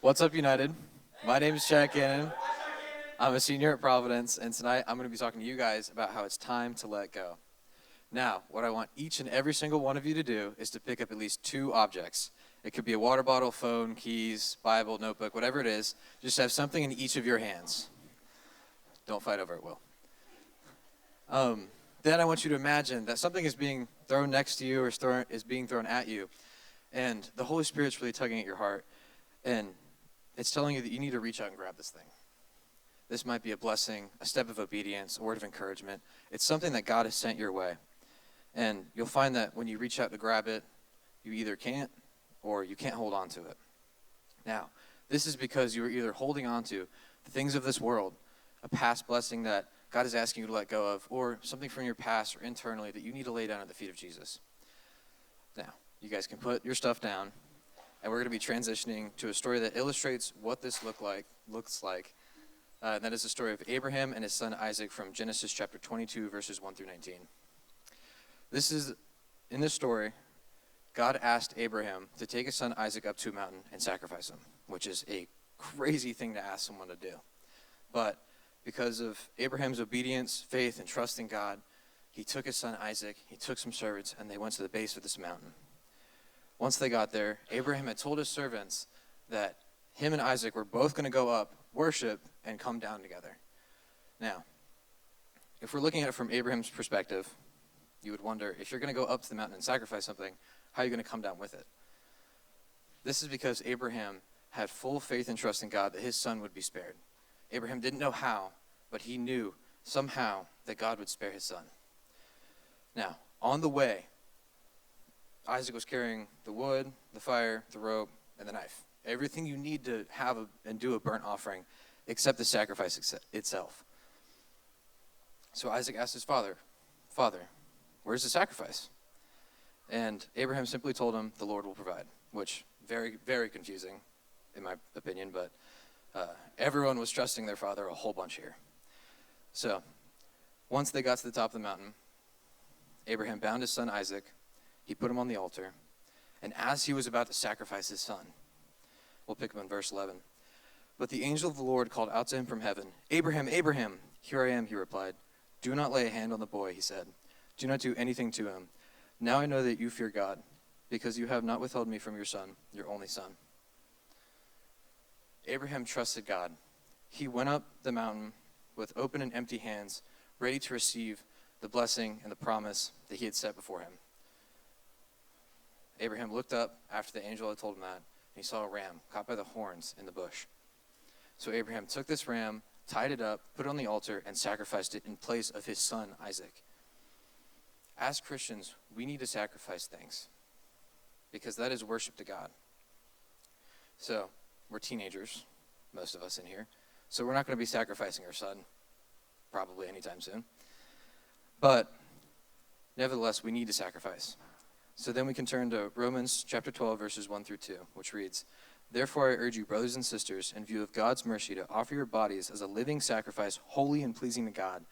What's up, United? My name is Chad Cannon. I'm a senior at Providence, and tonight I'm going to be talking to you guys about how it's time to let go. Now, what I want each and every single one of you to do is to pick up at least two objects. It could be a water bottle, phone, keys, Bible, notebook, whatever it is. Just have something in each of your hands. Don't fight over it, Will. Then I want you to imagine that something is being thrown next to you or is being thrown at you, and the Holy Spirit's really tugging at your heart, and it's telling you that you need to reach out and grab this thing. This might be a blessing, a step of obedience, a word of encouragement. It's something that God has sent your way. And you'll find that when you reach out to grab it, you either can't or you can't hold on to it. Now, this is because you are either holding on to the things of this world, a past blessing that God is asking you to let go of, or something from your past or internally that you need to lay down at the feet of Jesus. Now, you guys can put your stuff down, and we're going to be transitioning to a story that illustrates what this looks like. And that is the story of Abraham and his son Isaac from Genesis chapter 22, verses 1 through 19. In this story, God asked Abraham to take his son Isaac up to a mountain and sacrifice him, which is a crazy thing to ask someone to do. But because of Abraham's obedience, faith, and trust in God, he took his son Isaac, he took some servants, and they went to the base of this mountain. Once they got there, Abraham had told his servants that him and Isaac were both going to go up, worship, and come down together. Now, if we're looking at it from Abraham's perspective, you would wonder, if you're going to go up to the mountain and sacrifice something, how are you going to come down with it? This is because Abraham had full faith and trust in God that his son would be spared. Abraham didn't know how, but he knew somehow that God would spare his son. Now, on the way, Isaac was carrying the wood, the fire, the rope, and the knife. Everything you need to have and do a burnt offering, except the sacrifice itself. So Isaac asked his father, "Father, where's the sacrifice?" And Abraham simply told him, "The Lord will provide," which very, very confusing, in my opinion, but everyone was trusting their father a whole bunch here. So once they got to the top of the mountain, Abraham bound his son Isaac, he put him on the altar, and as he was about to sacrifice his son, we'll pick up in verse 11. But the angel of the Lord called out to him from heaven, "Abraham, Abraham." "Here I am," he replied. "Do not lay a hand on the boy," he said. "Do not do anything to him. Now I know that you fear God, because you have not withheld me from your son, your only son." Abraham trusted God. He went up the mountain with open and empty hands, ready to receive the blessing and the promise that he had set before him. Abraham looked up after the angel had told him that, and he saw a ram caught by the horns in the bush. So Abraham took this ram, tied it up, put it on the altar, and sacrificed it in place of his son Isaac. As Christians, we need to sacrifice things, because that is worship to God. So, we're teenagers, most of us in here, so we're not going to be sacrificing our son, probably anytime soon. But, nevertheless, we need to sacrifice. So then we can turn to Romans chapter 12, verses 1 through 2, which reads, "Therefore I urge you, brothers and sisters, in view of God's mercy, to offer your bodies as a living sacrifice, holy and pleasing to God.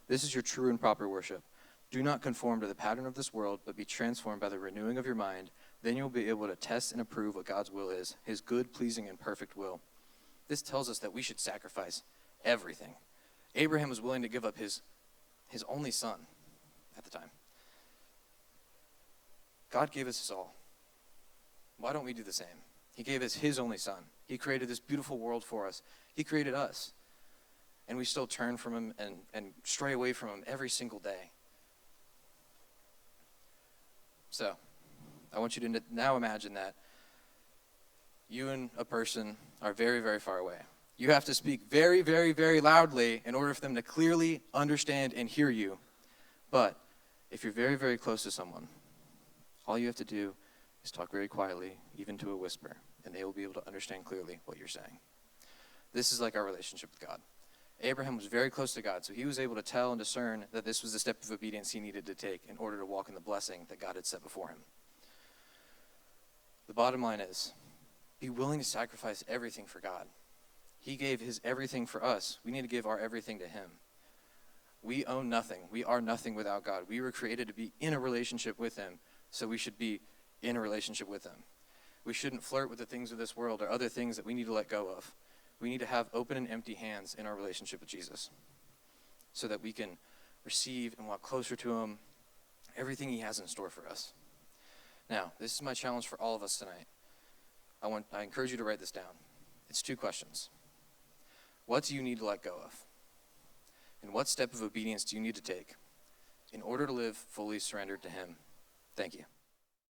This is your true and proper worship. Do not conform to the pattern of this world, but be transformed by the renewing of your mind. Then you'll be able to test and approve what God's will is, his good, pleasing, and perfect will." This tells us that we should sacrifice everything. Abraham was willing to give up his only son at the time. God gave us his all. Why don't we do the same? He gave us his only son. He created this beautiful world for us. He created us. And we still turn from him and stray away from him every single day. So, I want you to now imagine that you and a person are very, very far away. You have to speak very, very, very loudly in order for them to clearly understand and hear you. But if you're very, very close to someone, all you have to do is talk very quietly, even to a whisper, and they will be able to understand clearly what you're saying. This is like our relationship with God. Abraham was very close to God, so he was able to tell and discern that this was the step of obedience he needed to take in order to walk in the blessing that God had set before him. The bottom line is, be willing to sacrifice everything for God. He gave his everything for us. We need to give our everything to him. We own nothing. We are nothing without God. We were created to be in a relationship with him, so we should be in a relationship with him. We shouldn't flirt with the things of this world or other things that we need to let go of. We need to have open and empty hands in our relationship with Jesus so that we can receive and walk closer to him, everything he has in store for us. Now, this is my challenge for all of us tonight. I encourage you to write this down. It's 2 questions. What do you need to let go of? And what step of obedience do you need to take in order to live fully surrendered to him? Thank you.